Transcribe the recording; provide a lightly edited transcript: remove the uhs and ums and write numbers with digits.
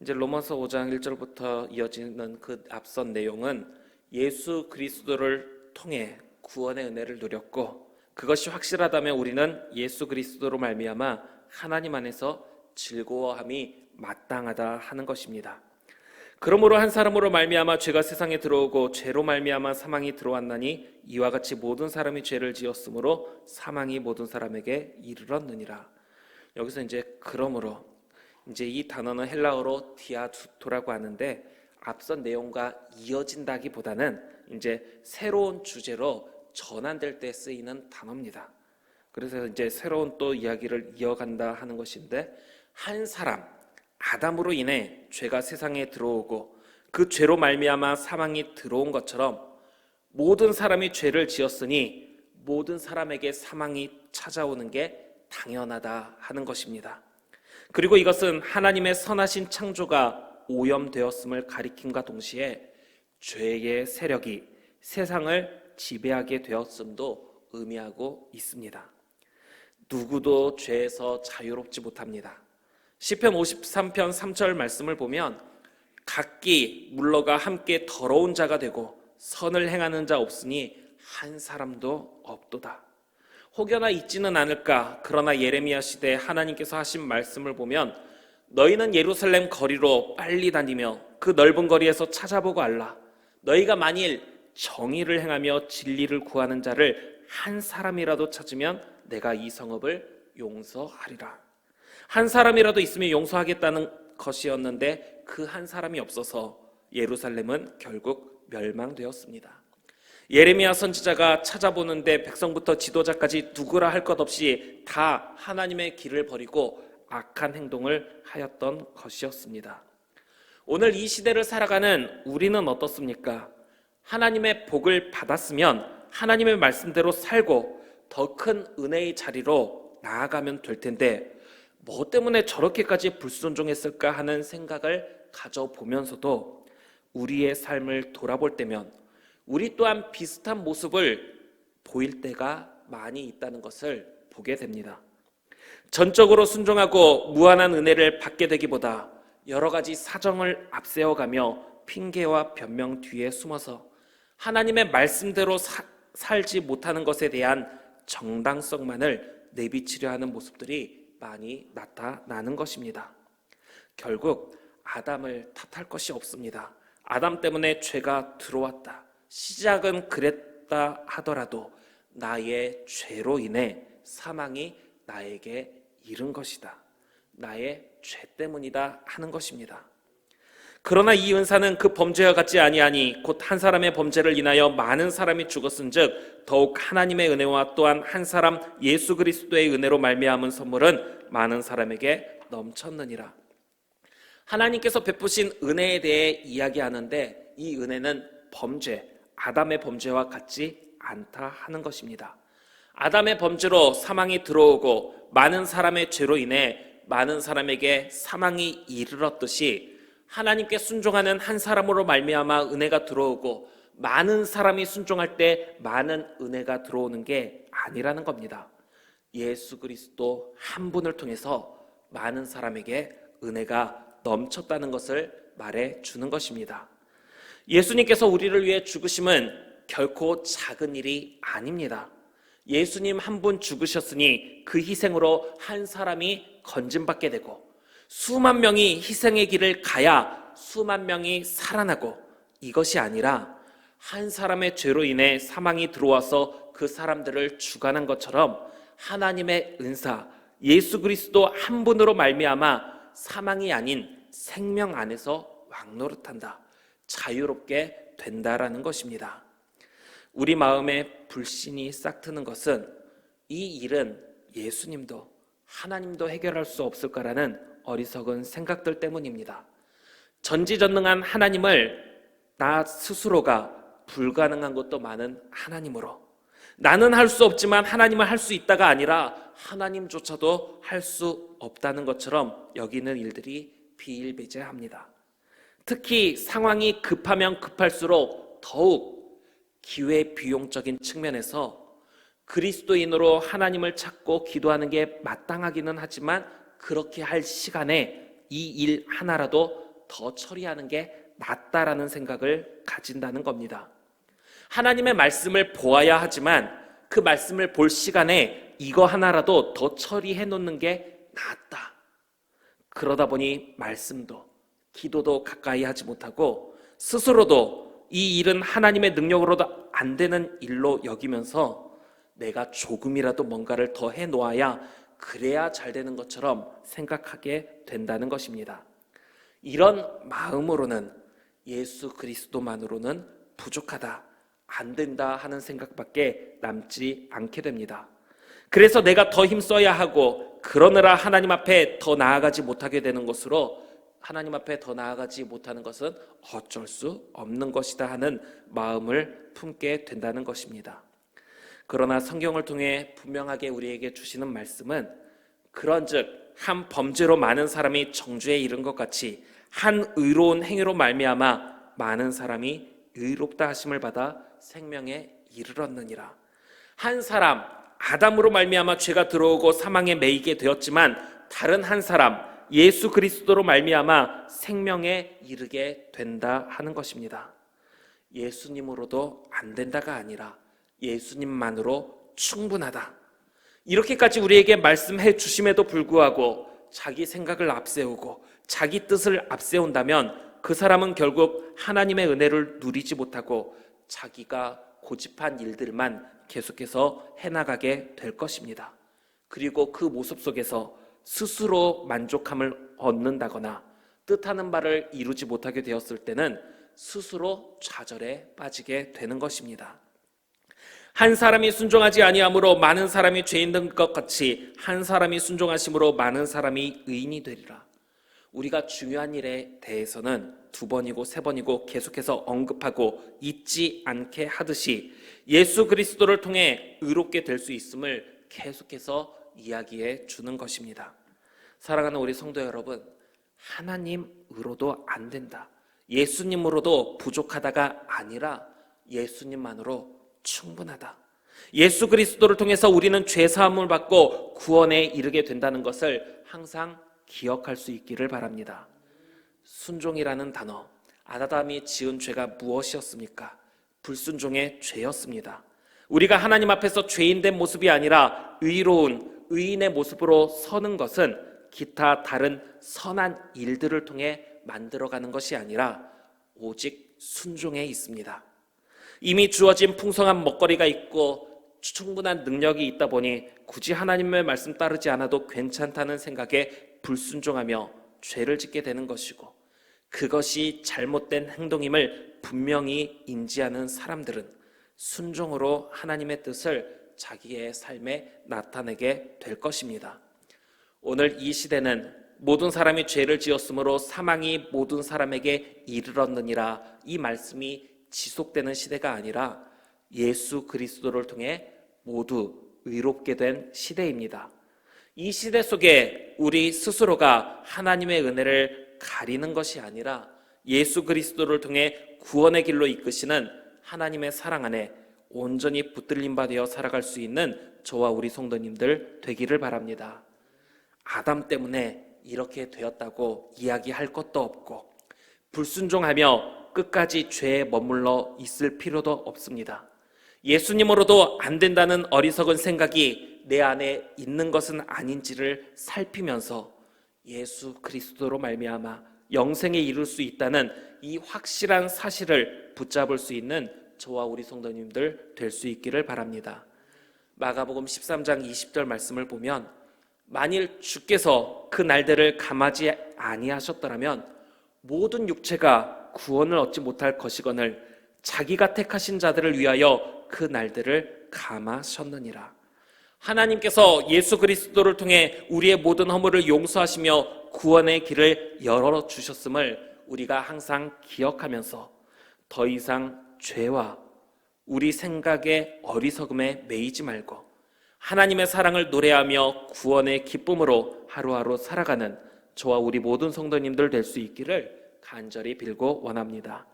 이제 로마서 5장 1절부터 이어지는 그 앞선 내용은 예수 그리스도를 통해 구원의 은혜를 누렸고, 그것이 확실하다면 우리는 예수 그리스도로 말미암아 하나님 안에서 즐거워함이 마땅하다 하는 것입니다. 그러므로 한 사람으로 말미암아 죄가 세상에 들어오고 죄로 말미암아 사망이 들어왔나니 이와 같이 모든 사람이 죄를 지었으므로 사망이 모든 사람에게 이르렀느니라. 여기서 이제 그러므로, 이제 이 단어는 헬라어로 디아두토라고 하는데 앞선 내용과 이어진다기보다는 이제 새로운 주제로 전환될 때 쓰이는 단어입니다. 그래서 이제 새로운 또 이야기를 이어간다 하는 것인데, 한 사람 아담으로 인해 죄가 세상에 들어오고 그 죄로 말미암아 사망이 들어온 것처럼 모든 사람이 죄를 지었으니 모든 사람에게 사망이 찾아오는 게 당연하다 하는 것입니다. 그리고 이것은 하나님의 선하신 창조가 오염되었음을 가리킴과 동시에 죄의 세력이 세상을 지배하게 되었음도 의미하고 있습니다. 누구도 죄에서 자유롭지 못합니다. 시편 53편 3절 말씀을 보면 각기 물러가 함께 더러운 자가 되고 선을 행하는 자 없으니 한 사람도 없도다. 혹여나 있지는 않을까. 그러나 예레미야 시대에 하나님께서 하신 말씀을 보면 너희는 예루살렘 거리로 빨리 다니며 그 넓은 거리에서 찾아보고 알라. 너희가 만일 정의를 행하며 진리를 구하는 자를 한 사람이라도 찾으면 내가 이 성읍을 용서하리라. 한 사람이라도 있으면 용서하겠다는 것이었는데 그 한 사람이 없어서 예루살렘은 결국 멸망되었습니다. 예레미야 선지자가 찾아보는데 백성부터 지도자까지 누구라 할 것 없이 다 하나님의 길을 버리고 악한 행동을 하였던 것이었습니다. 오늘 이 시대를 살아가는 우리는 어떻습니까? 하나님의 복을 받았으면 하나님의 말씀대로 살고 더 큰 은혜의 자리로 나아가면 될 텐데 뭐 때문에 저렇게까지 불순종했을까 하는 생각을 가져보면서도 우리의 삶을 돌아볼 때면 우리 또한 비슷한 모습을 보일 때가 많이 있다는 것을 보게 됩니다. 전적으로 순종하고 무한한 은혜를 받게 되기보다 여러 가지 사정을 앞세워가며 핑계와 변명 뒤에 숨어서 하나님의 말씀대로 살지 못하는 것에 대한 정당성만을 내비치려 하는 모습들이 많이 나타나는 것입니다. 결국 아담을 탓할 것이 없습니다. 아담 때문에 죄가 들어왔다. 시작은 그랬다 하더라도 나의 죄로 인해 사망이 나에게 이른 것이다. 나의 죄 때문이다 하는 것입니다. 그러나 이 은사는 그 범죄와 같지 아니하니 곧 한 사람의 범죄를 인하여 많은 사람이 죽었은즉 더욱 하나님의 은혜와 또한 한 사람 예수 그리스도의 은혜로 말미암은 선물은 많은 사람에게 넘쳤느니라. 하나님께서 베푸신 은혜에 대해 이야기하는데 이 은혜는 범죄, 아담의 범죄와 같지 않다 하는 것입니다. 아담의 범죄로 사망이 들어오고 많은 사람의 죄로 인해 많은 사람에게 사망이 이르렀듯이 하나님께 순종하는 한 사람으로 말미암아 은혜가 들어오고 많은 사람이 순종할 때 많은 은혜가 들어오는 게 아니라는 겁니다. 예수 그리스도 한 분을 통해서 많은 사람에게 은혜가 넘쳤다는 것을 말해 주는 것입니다. 예수님께서 우리를 위해 죽으심은 결코 작은 일이 아닙니다. 예수님 한 분 죽으셨으니 그 희생으로 한 사람이 건짐받게 되고 수만 명이 희생의 길을 가야 수만 명이 살아나고, 이것이 아니라 한 사람의 죄로 인해 사망이 들어와서 그 사람들을 주관한 것처럼 하나님의 은사 예수 그리스도 한 분으로 말미암아 사망이 아닌 생명 안에서 왕노릇한다, 자유롭게 된다라는 것입니다. 우리 마음에 불신이 싹트는 것은 이 일은 예수님도 하나님도 해결할 수 없을 거라는 어리석은 생각들 때문입니다. 전지전능한 하나님을 나 스스로가 불가능한 것도 많은 하나님으로, 나는 할 수 없지만 하나님은 할 수 있다가 아니라 하나님조차도 할 수 없다는 것처럼 여기는 일들이 비일비재합니다. 특히 상황이 급하면 급할수록 더욱 기회비용적인 측면에서 그리스도인으로 하나님을 찾고 기도하는 게 마땅하기는 하지만 그렇게 할 시간에 이 일 하나라도 더 처리하는 게 낫다라는 생각을 가진다는 겁니다. 하나님의 말씀을 보아야 하지만 그 말씀을 볼 시간에 이거 하나라도 더 처리해 놓는 게 낫다. 그러다 보니 말씀도 기도도 가까이 하지 못하고 스스로도 이 일은 하나님의 능력으로도 안 되는 일로 여기면서 내가 조금이라도 뭔가를 더 해놓아야 그래야 잘 되는 것처럼 생각하게 된다는 것입니다. 이런 마음으로는 예수 그리스도만으로는 부족하다, 안 된다 하는 생각밖에 남지 않게 됩니다. 그래서 내가 더 힘써야 하고 그러느라 하나님 앞에 더 나아가지 못하게 되는 것으로 하나님 앞에 더 나아가지 못하는 것은 어쩔 수 없는 것이다 하는 마음을 품게 된다는 것입니다. 그러나 성경을 통해 분명하게 우리에게 주시는 말씀은 그런즉 한 범죄로 많은 사람이 정죄에 이른 것 같이 한 의로운 행위로 말미암아 많은 사람이 의롭다 하심을 받아 생명에 이르렀느니라. 한 사람 아담으로 말미암아 죄가 들어오고 사망에 매이게 되었지만 다른 한 사람 예수 그리스도로 말미암아 생명에 이르게 된다 하는 것입니다. 예수님으로도 안 된다가 아니라 예수님만으로 충분하다. 이렇게까지 우리에게 말씀해 주심에도 불구하고 자기 생각을 앞세우고 자기 뜻을 앞세운다면 그 사람은 결국 하나님의 은혜를 누리지 못하고 자기가 고집한 일들만 계속해서 해나가게 될 것입니다. 그리고 그 모습 속에서 스스로 만족함을 얻는다거나 뜻하는 바를 이루지 못하게 되었을 때는 스스로 좌절에 빠지게 되는 것입니다. 한 사람이 순종하지 아니함으로 많은 사람이 죄인 된 것 같이 한 사람이 순종하심으로 많은 사람이 의인이 되리라. 우리가 중요한 일에 대해서는 2번이고 3번이고 계속해서 언급하고 잊지 않게 하듯이 예수 그리스도를 통해 의롭게 될 수 있음을 계속해서 이야기해 주는 것입니다. 사랑하는 우리 성도 여러분, 하나님으로도 안 된다, 예수님으로도 부족하다가 아니라 예수님만으로 충분하다. 예수 그리스도를 통해서 우리는 죄 사함을 받고 구원에 이르게 된다는 것을 항상 기억할 수 있기를 바랍니다. 순종이라는 단어, 아담이 지은 죄가 무엇이었습니까? 불순종의 죄였습니다. 우리가 하나님 앞에서 죄인된 모습이 아니라 의로운 의인의 모습으로 서는 것은 기타 다른 선한 일들을 통해 만들어가는 것이 아니라 오직 순종에 있습니다. 이미 주어진 풍성한 먹거리가 있고 충분한 능력이 있다 보니 굳이 하나님의 말씀 따르지 않아도 괜찮다는 생각에 불순종하며 죄를 짓게 되는 것이고, 그것이 잘못된 행동임을 분명히 인지하는 사람들은 순종으로 하나님의 뜻을 자기의 삶에 나타내게 될 것입니다. 오늘 이 시대는 모든 사람이 죄를 지었으므로 사망이 모든 사람에게 이르렀느니라, 이 말씀이 지속되는 시대가 아니라 예수 그리스도를 통해 모두 의롭게 된 시대입니다. 이 시대 속에 우리 스스로가 하나님의 은혜를 가리는 것이 아니라 예수 그리스도를 통해 구원의 길로 이끄시는 하나님의 사랑 안에 온전히 붙들림 바 되어 살아갈 수 있는 저와 우리 성도님들 되기를 바랍니다. 아담 때문에 이렇게 되었다고 이야기할 것도 없고 불순종하며 끝까지 죄에 머물러 있을 필요도 없습니다. 예수님으로도 안 된다는 어리석은 생각이 내 안에 있는 것은 아닌지를 살피면서 예수 그리스도로 말미암아 영생에 이룰 수 있다는 이 확실한 사실을 붙잡을 수 있는 저와 우리 성도님들 될 수 있기를 바랍니다. 마가복음 13장 20절 말씀을 보면 만일 주께서 그 날들을 감하지 아니하셨더라면 모든 육체가 구원을 얻지 못할 것이거늘 자기가 택하신 자들을 위하여 그 날들을 감하셨느니라. 하나님께서 예수 그리스도를 통해 우리의 모든 허물을 용서하시며 구원의 길을 열어주셨음을 우리가 항상 기억하면서 더 이상 죄와 우리 생각의 어리석음에 매이지 말고 하나님의 사랑을 노래하며 구원의 기쁨으로 하루하루 살아가는 저와 우리 모든 성도님들 될 수 있기를 간절히 빌고 원합니다.